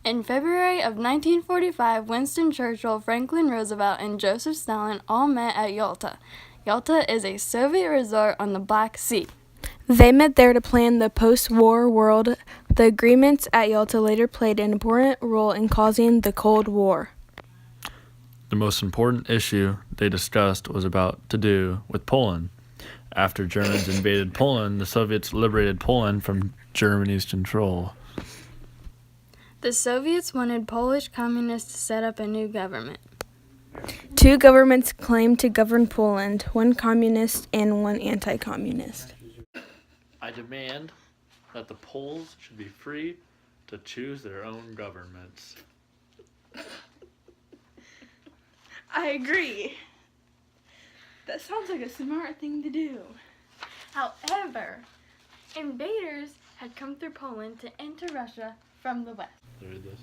In February of 1945, Winston Churchill, Franklin Roosevelt, and Joseph Stalin all met at Yalta. Yalta is a Soviet resort on the Black Sea. They met there to plan the post-war world. The agreements at Yalta later played an important role in causing the Cold War. The most important issue they discussed was about to do with Poland. After Germans invaded Poland, the Soviets liberated Poland from Germany's control. The Soviets wanted Polish communists to set up a new government. Two governments claimed to govern Poland, one communist and one anti-communist. I demand that the Poles should be free to choose their own governments. I agree. That sounds like a smart thing to do. However, invaders had come through Poland to enter Russia from the west.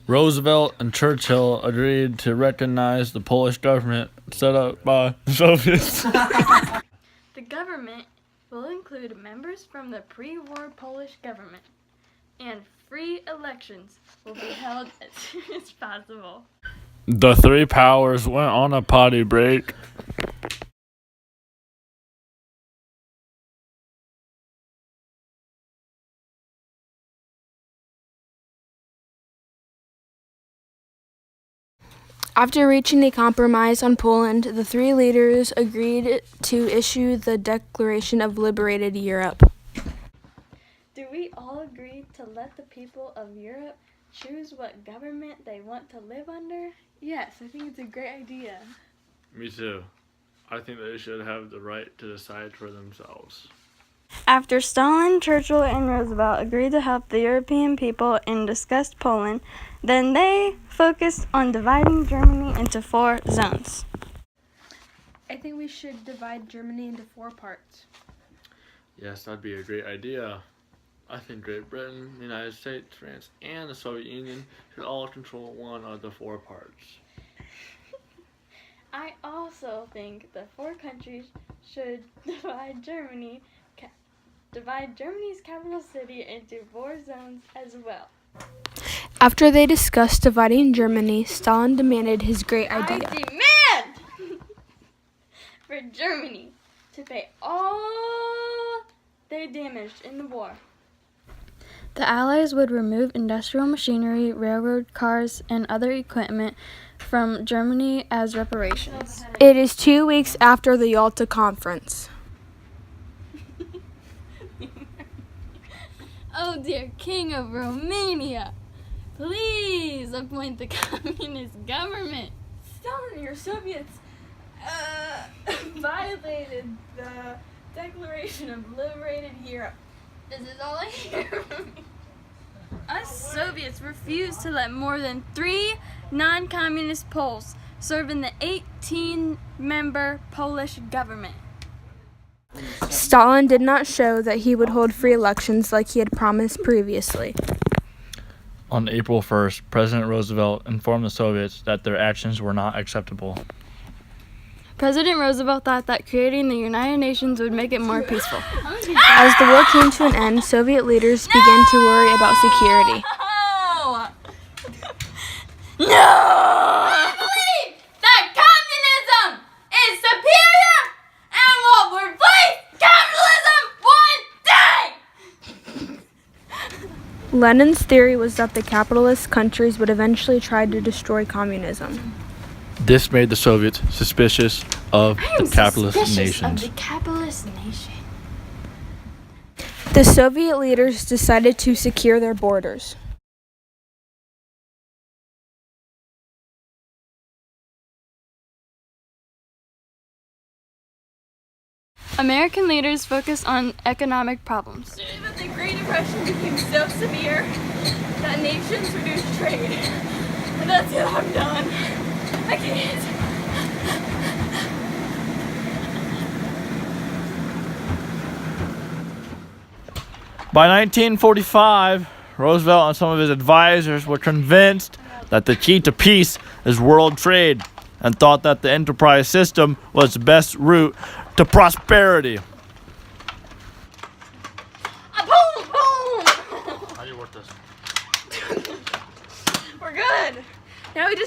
Roosevelt and Churchill agreed to recognize the Polish government set up by the Soviets. The government will include members from the pre-war Polish government, and free elections will be held as soon as possible. The three powers went on a potty break. After reaching a compromise on Poland, the three leaders agreed to issue the Declaration of Liberated Europe. Do we all agree to let the people of Europe choose what government they want to live under? Yes, I think it's a great idea. Me too. I think they should have the right to decide for themselves. After Stalin, Churchill, and Roosevelt agreed to help the European people and discussed Poland, then they focused on dividing Germany into 4 zones. I think we should divide Germany into 4 parts. Yes, that'd be a great idea. I think Great Britain, the United States, France, and the Soviet Union should all control one of the 4 parts. I also think the 4 countries should divide Germany's capital city into 4 zones as well. After they discussed dividing Germany, Stalin demanded his great idea. I demand for Germany to pay all they damaged in the war. The Allies would remove industrial machinery, railroad cars, and other equipment from Germany as reparations. It is 2 weeks after the Yalta Conference. Oh dear King of Romania, please appoint the communist government. Stalin and your Soviets violated the Declaration of Liberated Europe. This is all I hear from you. Us Soviets refused to let more than 3 non-communist Poles serve in the 18-member Polish government. Stalin did not show that he would hold free elections like he had promised previously. On April 1st, President Roosevelt informed the Soviets that their actions were not acceptable. President Roosevelt thought that creating the United Nations would make it more peaceful. As the war came to an end, Soviet leaders began to worry about security. No! I believe that communism is superior and will replace capitalism one day! Lenin's theory was that the capitalist countries would eventually try to destroy communism. This made the Soviets suspicious of the capitalist nations. Of the capitalist nation. The Soviet leaders decided to secure their borders. American leaders focused on economic problems. But the Great Depression became so severe that nations reduced trade. And that's it, I'm done. I can't. By 1945, Roosevelt and some of his advisors were convinced that the key to peace is world trade and thought that the enterprise system was the best route to prosperity. Boom, boom! How do you work this? We're good. Now we just